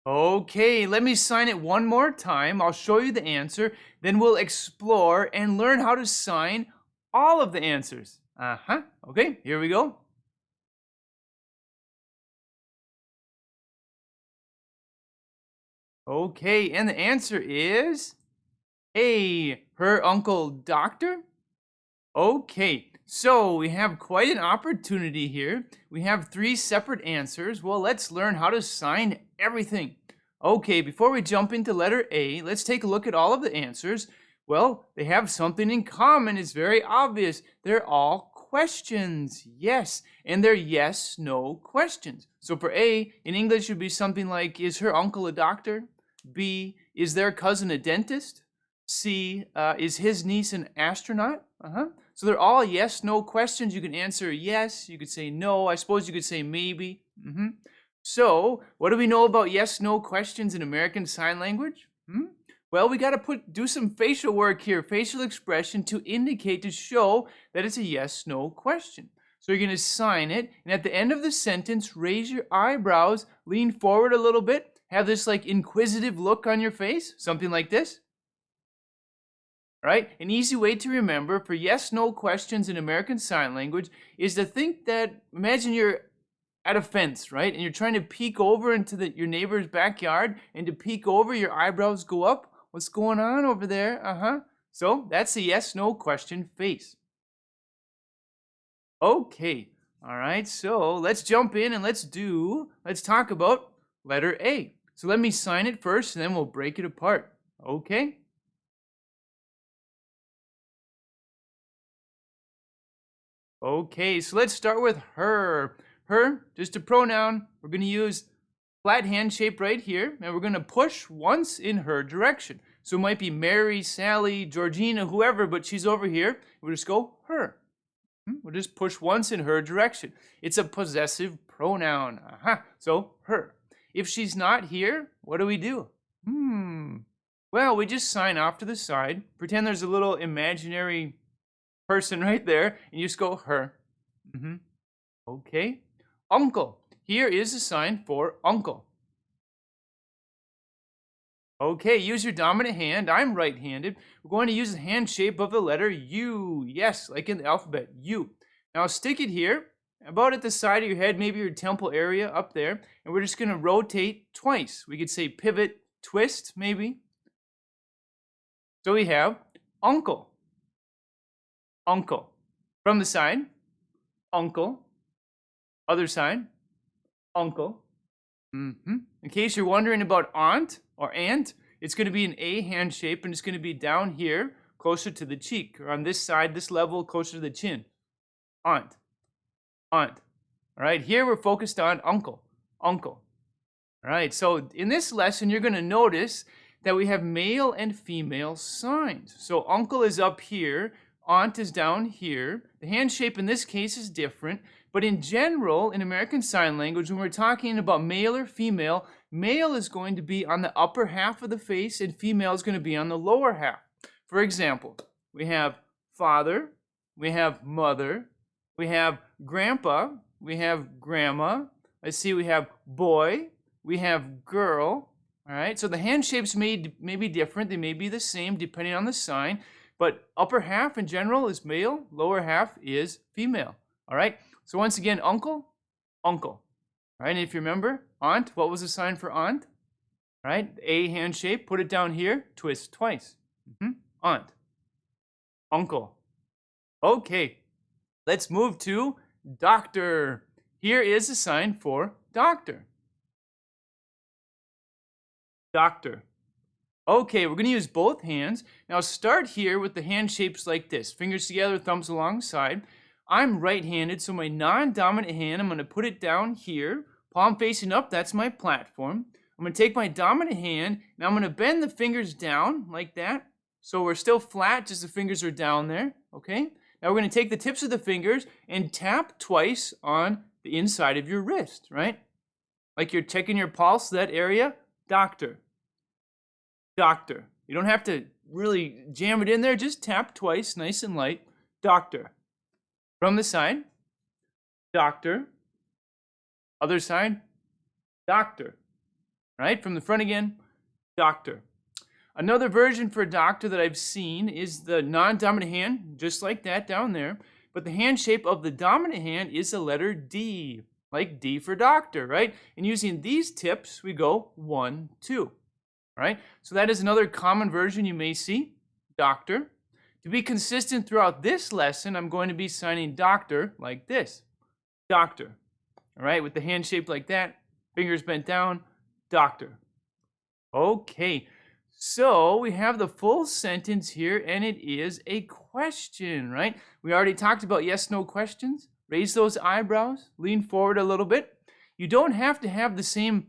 Okay, let me sign it one more time. I'll show you the answer. Then we'll explore and learn how to sign all of the answers. Okay, here we go. Okay, and the answer is A, her uncle doctor. Okay, so we have quite an opportunity here. We have three separate answers. Well, let's learn how to sign everything. Okay, before we jump into letter A, let's take a look at all of the answers. Well, they have something in common. It's very obvious. They're all questions. Yes, and they're yes, no questions. So for A, in English, it would be something like, is her uncle a doctor? B, is their cousin a dentist? C, is his niece an astronaut? So they're all yes, no questions. You can answer yes, you could say no. I suppose you could say maybe. So, what do we know about yes, no questions in American Sign Language? Well, we got to do some facial work here, facial expression to indicate, to show that it's a yes, no question. So you're going to sign it, and at the end of the sentence, raise your eyebrows, lean forward a little bit, have this like inquisitive look on your face, something like this. Right? An easy way to remember for yes, no questions in American Sign Language is to think that, imagine you're at a fence, right? And you're trying to peek over into your neighbor's backyard, and to peek over, your eyebrows go up. What's going on over there? So that's a yes, no question face. Okay. All right. So let's jump in and let's talk about letter A. So let me sign it first and then we'll break it apart. Okay. Okay, so let's start with her. Her, just a pronoun. We're going to use flat hand shape right here, and we're going to push once in her direction. So it might be Mary, Sally, Georgina, whoever, but she's over here. We'll just go her. We'll just push once in her direction. It's a possessive pronoun. So her. If she's not here, what do we do? Well, we just sign off to the side. Pretend there's a little imaginary person right there, and you just go her. Okay. Uncle. Here is a sign for uncle. Okay, use your dominant hand. I'm right-handed. We're going to use the hand shape of the letter U. Yes, like in the alphabet, U. Now stick it here, about at the side of your head, maybe your temple area up there, and we're just going to rotate twice. We could say pivot, twist, maybe. So we have uncle. Uncle. From the side, uncle. Other side, uncle. In case you're wondering about aunt or aunt, it's going to be an A hand shape, and it's going to be down here, closer to the cheek, or on this side, this level, closer to the chin. Aunt. Aunt. All right, here we're focused on uncle. Uncle. All right, so in this lesson, you're going to notice that we have male and female signs. So uncle is up here, aunt is down here. The hand shape in this case is different, but in general, in American Sign Language, when we're talking about male or female, male is going to be on the upper half of the face and female is going to be on the lower half. For example, we have father, we have mother, we have grandpa, we have grandma. Let's see, we have boy, we have girl. All right, so the hand shapes may be different. They may be the same depending on the sign, but upper half in general is male, lower half is female. All right, so once again, uncle, uncle. All right, and if you remember, aunt, what was the sign for aunt? All right, A hand shape, put it down here, twist twice. Aunt, uncle. Okay, let's move to doctor. Here is a sign for doctor. Doctor. Okay, we're going to use both hands. Now start here with the hand shapes like this. Fingers together, thumbs alongside. I'm right-handed, so my non-dominant hand, I'm going to put it down here. Palm facing up, that's my platform. I'm going to take my dominant hand, and I'm going to bend the fingers down like that. So we're still flat, just the fingers are down there, okay? Now we're going to take the tips of the fingers and tap twice on the inside of your wrist, right? Like you're checking your pulse, that area. Doctor. Doctor. You don't have to really jam it in there. Just tap twice, nice and light. Doctor. From the side. Doctor. Other side. Doctor. right? From the front again, doctor. Another version for doctor that I've seen is the non-dominant hand, just like that down there. But the hand shape of the dominant hand is the letter D, like D for doctor, right? And using these tips, we go 1, 2, right? So that is another common version you may see, doctor. To be consistent throughout this lesson, I'm going to be signing doctor like this, doctor, all right? With the hand shaped like that, fingers bent down, doctor. Okay, so we have the full sentence here, and it is a question, right? We already talked about yes, no questions. Raise those eyebrows, lean forward a little bit. You don't have to have the same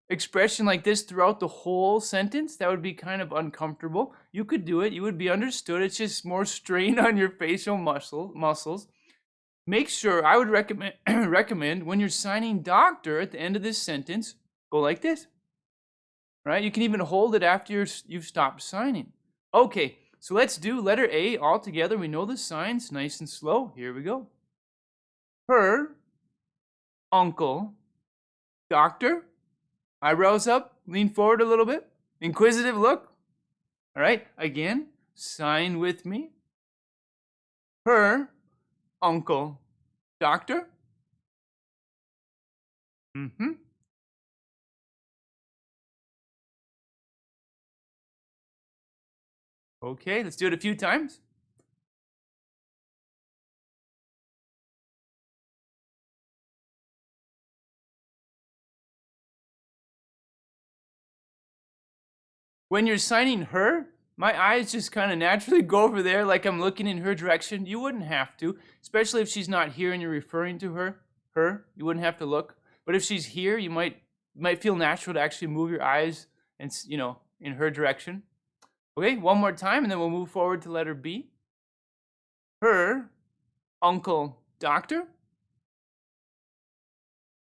expression like this throughout the whole sentence. That would be kind of uncomfortable. You could do it. You would be understood. It's just more strain on your facial muscles. Make sure, I would recommend when you're signing doctor at the end of this sentence, go like this. Right? You can even hold it after you've stopped signing. Okay, so let's do letter A all together. We know the signs, nice and slow. Here we go. Her, uncle, doctor, eyebrows up, lean forward a little bit, inquisitive look. All right, again, sign with me. Her, uncle, doctor. Okay, let's do it a few times. When you're signing her, my eyes just kind of naturally go over there like I'm looking in her direction. You wouldn't have to, especially if she's not here and you're referring to her. You wouldn't have to look. But if she's here, you might feel natural to actually move your eyes and, in her direction. Okay, one more time, and then we'll move forward to letter B. Her, uncle, doctor.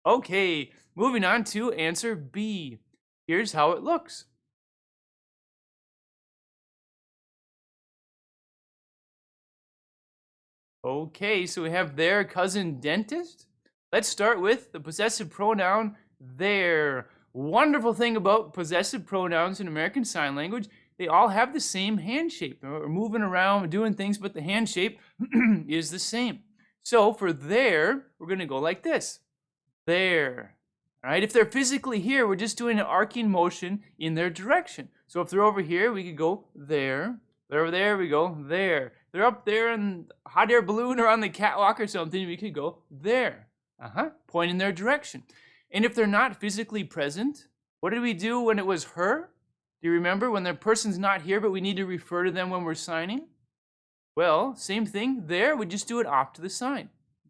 Okay, moving on to answer B. Here's how it looks. Okay, so we have their cousin dentist. Let's start with the possessive pronoun their. Wonderful thing about possessive pronouns in American Sign Language, they all have the same hand shape. We're moving around, doing things, but the hand shape is the same. So for their, we're going to go like this. There. All right, if they're physically here, we're just doing an arcing motion in their direction. So if they're over here, we could go there. They're over there, we go there. They're up there in a hot air balloon or on the catwalk or something, we could go there. Point in their direction. And if they're not physically present, what did we do when it was her? Do you remember when the person's not here, but we need to refer to them when we're signing? Well, same thing. There, we just do it off to the side.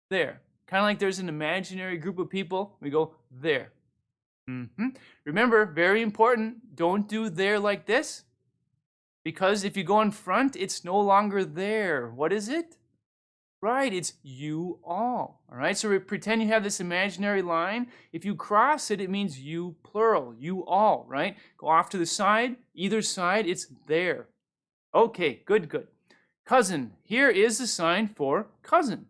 There. Kind of like there's an imaginary group of people. We go there. Remember, very important, don't do there like this. Because if you go in front, it's no longer there. What is it? Right, it's you all. All right, so pretend you have this imaginary line. If you cross it, it means you plural, you all, right? Go off to the side, either side, it's there. Okay, good. Cousin, here is the sign for cousin.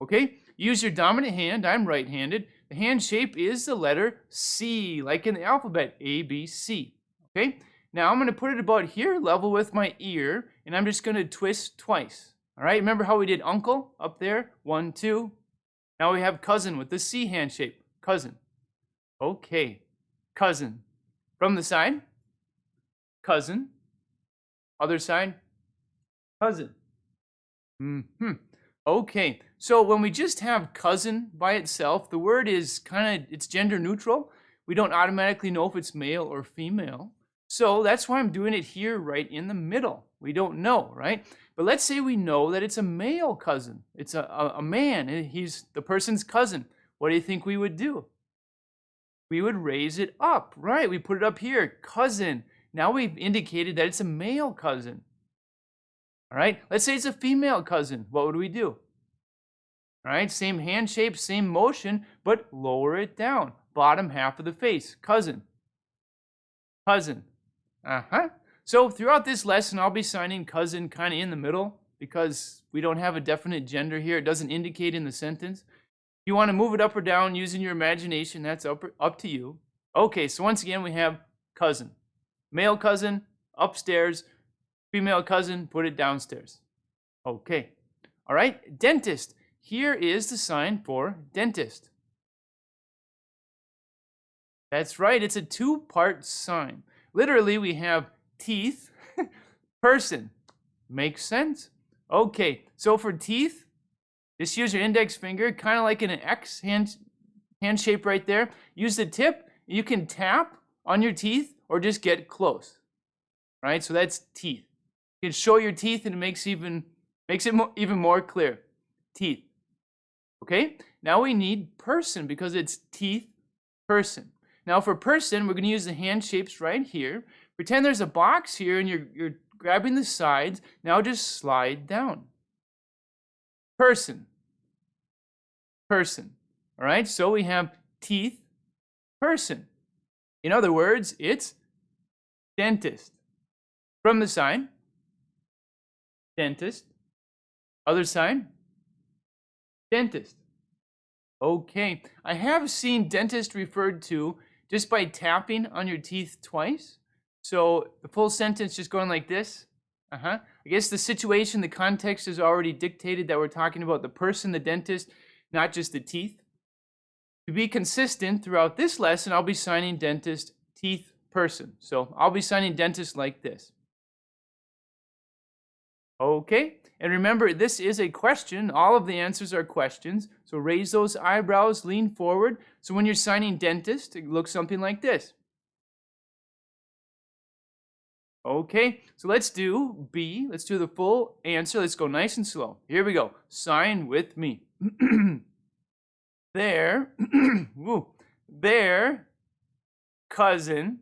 Okay, use your dominant hand. I'm right-handed. The hand shape is the letter C, like in the alphabet, A, B, C. Okay, now I'm going to put it about here, level with my ear, and I'm just going to twist twice. All right, remember how we did uncle up there? 1, 2. Now we have cousin with the C hand shape. Cousin. Okay, cousin. From the side, cousin. Other side, cousin. Okay, so when we just have cousin by itself, the word is it's gender neutral. We don't automatically know if it's male or female. So that's why I'm doing it here right in the middle. We don't know, right? But let's say we know that it's a male cousin. It's a man, and he's the person's cousin. What do you think we would do? We would raise it up, right? We put it up here, cousin. Now we've indicated that it's a male cousin. All right, let's say it's a female cousin. What would we do? All right, same hand shape, same motion, but lower it down. Bottom half of the face, cousin. Cousin. So throughout this lesson, I'll be signing cousin kind of in the middle because we don't have a definite gender here. It doesn't indicate in the sentence. You want to move it up or down using your imagination, that's up to you. Okay, so once again, we have cousin. Male cousin, upstairs. Female cousin, put it downstairs. Okay. All right, dentist. Here is the sign for dentist. That's right, it's a two-part sign. Literally, we have teeth, person. Makes sense? Okay, so for teeth, just use your index finger, kind of like in an X hand shape right there. Use the tip. You can tap on your teeth or just get close. Right? So that's teeth. You can show your teeth and it makes it even more clear. Teeth. Okay? Now we need person because it's teeth, person. Now for person, we're going to use the hand shapes right here. Pretend there's a box here and you're grabbing the sides. Now just slide down. Person. Person. All right? So we have teeth, person. In other words, it's dentist. From the side, dentist. Other side, dentist. Okay, I have seen dentist referred to just by tapping on your teeth twice. So the full sentence just going like this. I guess the situation, the context is already dictated that we're talking about the person, the dentist, not just the teeth. To be consistent throughout this lesson, I'll be signing dentist, teeth, person. So I'll be signing dentist like this. Okay, and remember, this is a question. All of the answers are questions. So raise those eyebrows, lean forward. So when you're signing dentist, it looks something like this. Okay, so let's do B. Let's do the full answer. Let's go nice and slow. Here we go. Sign with me. Their, their cousin,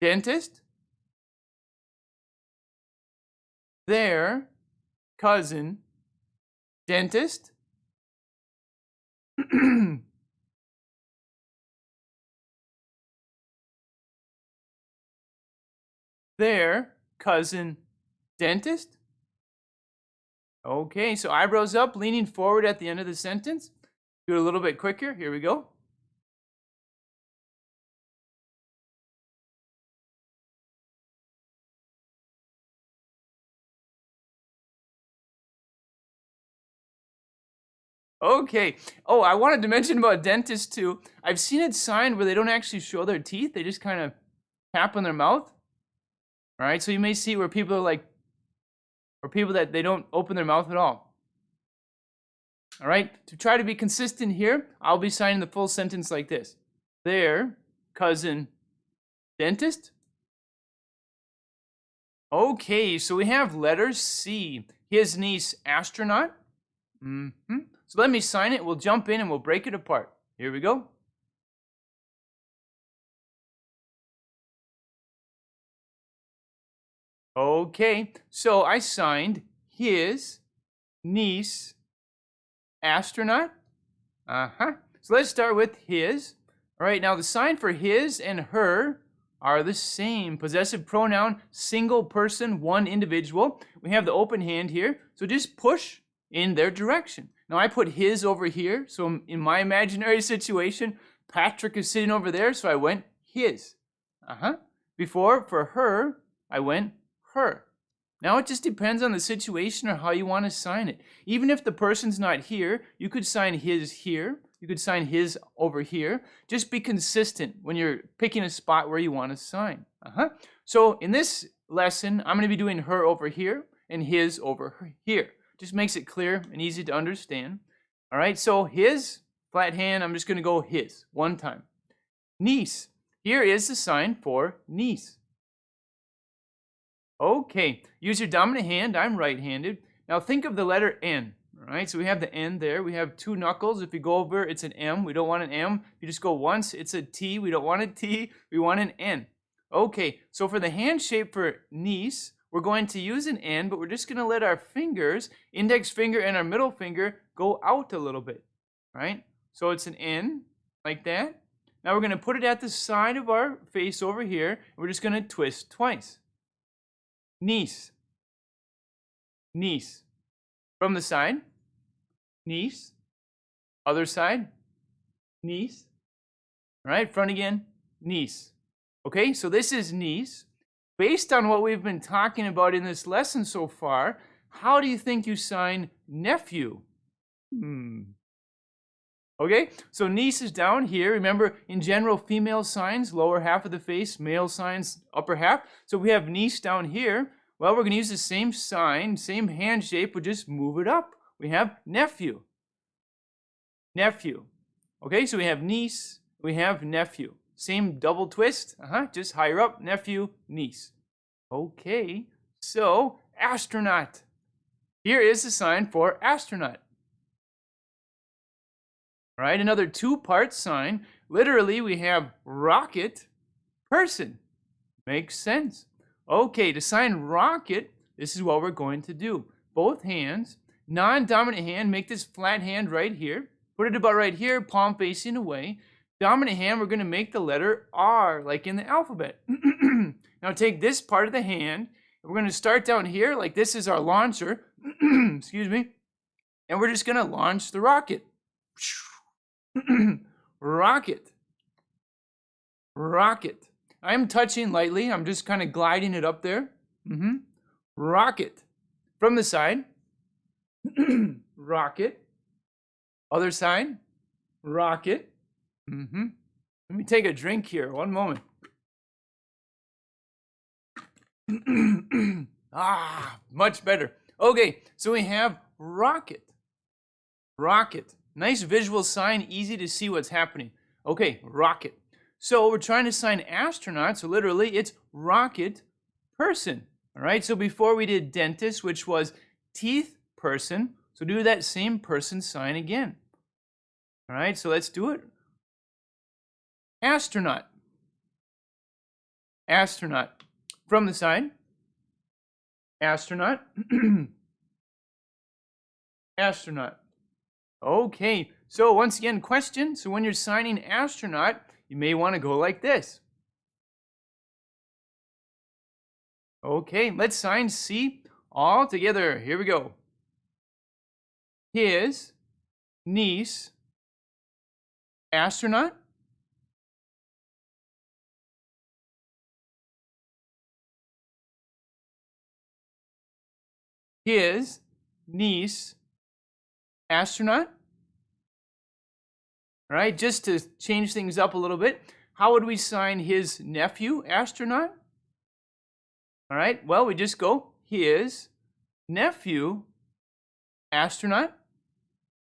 dentist. Their cousin, dentist. Their cousin, dentist. Okay, so eyebrows up, leaning forward at the end of the sentence. Do it a little bit quicker. Here we go. Okay. Oh, I wanted to mention about dentists too. I've seen it signed where they don't actually show their teeth. They just kind of tap on their mouth. All right. So you may see where people are like, or people that they don't open their mouth at all. All right. To try to be consistent here, I'll be signing the full sentence like this. Their cousin dentist. Okay. So we have letter C. His niece astronaut. So let me sign it. We'll jump in and we'll break it apart. Here we go. Okay, so I signed his niece astronaut. So let's start with his. All right, now the sign for his and her are the same. Possessive pronoun, single person, one individual. We have the open hand here, so just push in their direction. Now I put his over here, so in my imaginary situation, Patrick is sitting over there, so I went his. Before, for her, I went her. Now it just depends on the situation or how you want to sign it. Even if the person's not here, you could sign his here. You could sign his over here. Just be consistent when you're picking a spot where you want to sign. So in this lesson, I'm going to be doing her over here and his over here. Just makes it clear and easy to understand. All right, so his, flat hand, I'm just going to go his one time. Niece. Here is the sign for niece. Okay, use your dominant hand. I'm right-handed. Now think of the letter N. All right, so we have the N there. We have two knuckles. If you go over, it's an M. We don't want an M. If you just go once, it's a T. We don't want a T. We want an N. Okay, so for the hand shape for niece, we're going to use an N, but we're just going to let our fingers, index finger and our middle finger, go out a little bit. All right, so it's an N, like that. Now we're going to put it at the side of our face over here. We're just going to twist twice. Niece. Niece. From the side. Niece. Other side, niece. All right, front again, niece. Okay, so this is niece. Based on what we've been talking about in this lesson so far, how do you think you sign nephew? Okay, so niece is down here. Remember, in general, female signs, lower half of the face, male signs, upper half. So we have niece down here. Well, we're going to use the same sign, same hand shape, but just move it up. We have nephew. Nephew. Okay, so we have niece, we have nephew. Same double twist, just higher up, nephew, niece. Okay, so astronaut. Here is the sign for astronaut. All right, another two-part sign. Literally, we have rocket, person. Makes sense. Okay, to sign rocket, this is what we're going to do. Both hands, non-dominant hand, make this flat hand right here. Put it about right here, palm facing away. Dominant hand, we're going to make the letter R, like in the alphabet. Now take this part of the hand, and we're going to start down here, like this is our launcher. Excuse me. And we're just going to launch the rocket. Rocket. Rocket. I'm touching lightly. I'm just kind of gliding it up there. Rocket. From the side. Rocket. Other side. Rocket. Let me take a drink here. One moment. Much better. Okay, so we have rocket. Rocket. Nice visual sign, easy to see what's happening. Okay, rocket. So we're trying to sign astronaut, so literally it's rocket person. All right, so before we did dentist, which was teeth person, so do that same person sign again. All right, so let's do it. Astronaut. Astronaut. From the side. Astronaut. Astronaut. Okay, so once again, question. So when you're signing astronaut, you may want to go like this. Okay, let's sign C all together. Here we go. His niece, astronaut. His niece, astronaut. All right, just to change things up a little bit, how would we sign his nephew, astronaut? All right, well, we just go his nephew, astronaut.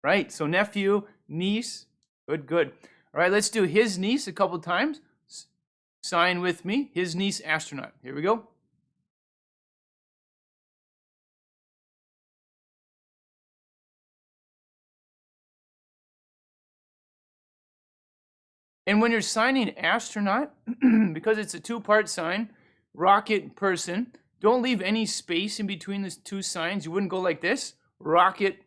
Right, so nephew, niece, good. All right, let's do his niece a couple times. Sign with me, his niece, astronaut. Here we go. And when you're signing astronaut, because it's a two-part sign, rocket person, don't leave any space in between the two signs. You wouldn't go like this, rocket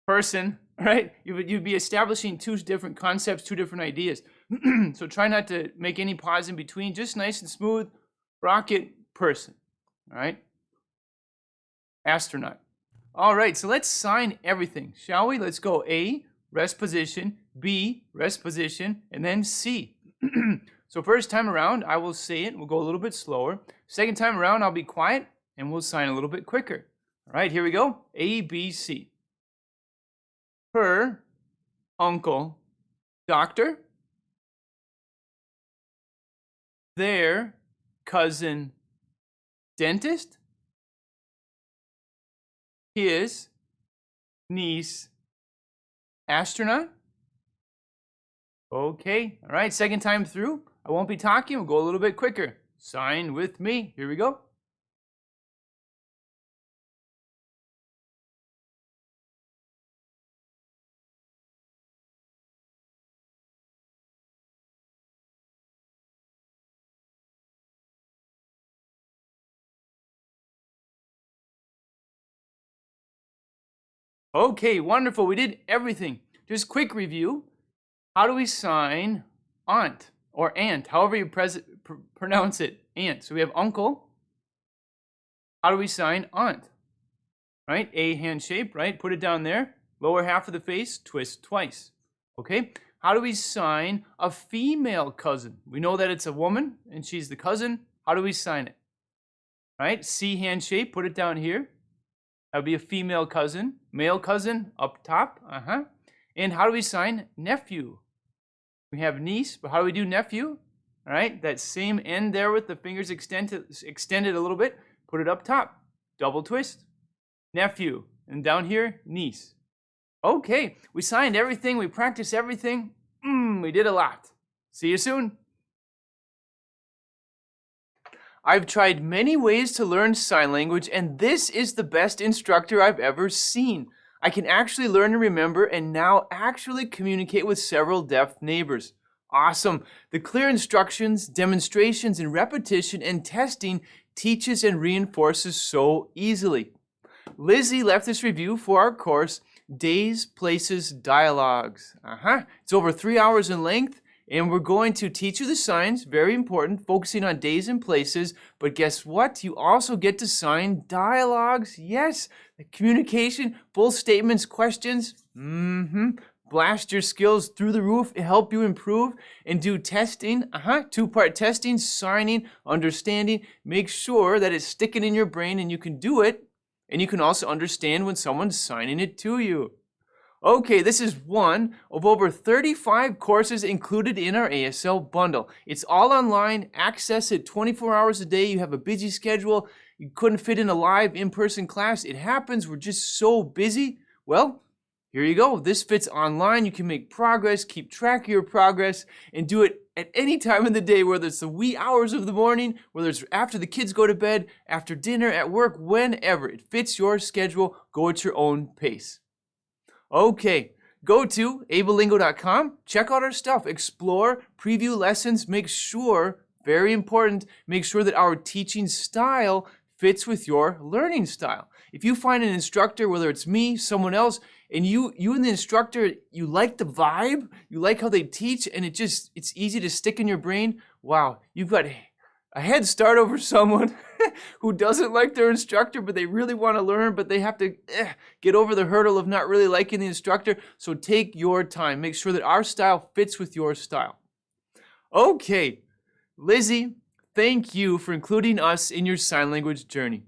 person, right? You'd be establishing two different concepts, two different ideas. So try not to make any pause in between, just nice and smooth, rocket person, all right? Astronaut. All right, so let's sign everything, shall we? Let's go A, rest position, B, rest position, and then C. So first time around, I will say it. We'll go a little bit slower. Second time around, I'll be quiet, and we'll sign a little bit quicker. All right, here we go. A, B, C. Her uncle, doctor. Their cousin, dentist. His niece, astronaut. Okay, all right, second time through. I won't be talking, we'll go a little bit quicker. Sign with me, here we go. Okay, wonderful, we did everything. Just quick review. How do we sign aunt or aunt, however you pronounce it, aunt? So we have uncle. How do we sign aunt? Right, A hand shape, right? Put it down there. Lower half of the face, twist twice. Okay? How do we sign a female cousin? We know that it's a woman and she's the cousin. How do we sign it? Right? C hand shape, put it down here. That would be a female cousin. Male cousin up top. And how do we sign nephew? We have niece, but how do we do nephew? All right, that same end there with the fingers extended a little bit. Put it up top. Double twist. Nephew. And down here, niece. Okay, we signed everything. We practiced everything. We did a lot. See you soon. I've tried many ways to learn sign language, and this is the best instructor I've ever seen. I can actually learn and remember and now actually communicate with several deaf neighbors. Awesome. The clear instructions, demonstrations, and repetition and testing teaches and reinforces so easily. Lizzie left this review for our course, Days, Places, Dialogues. It's over 3 hours in length, and we're going to teach you the signs, very important, focusing on days and places. But guess what? You also get to sign dialogues. Yes, communication, full statements, questions. Blast your skills through the roof, help you improve, and do testing. Two-part testing, signing, understanding. Make sure that it's sticking in your brain and you can do it. And you can also understand when someone's signing it to you. Okay, this is one of over 35 courses included in our ASL bundle. It's all online, access it 24 hours a day. You have a busy schedule. You couldn't fit in a live in-person class. It happens. We're just so busy. Well, here you go. This fits online. You can make progress, keep track of your progress, and do it at any time in the day, whether it's the wee hours of the morning, whether it's after the kids go to bed, after dinner, at work, whenever. It fits your schedule. Go at your own pace. Okay, go to ablelingo.com, check out our stuff, explore, preview lessons, make sure, very important, make sure that our teaching style fits with your learning style. If you find an instructor, whether it's me, someone else, and you and the instructor, you like the vibe, you like how they teach, and it's easy to stick in your brain, wow, you've got a head start over someone who doesn't like their instructor, but they really want to learn, but they have to get over the hurdle of not really liking the instructor. So take your time. Make sure that our style fits with your style. Okay, Lizzie, thank you for including us in your sign language journey.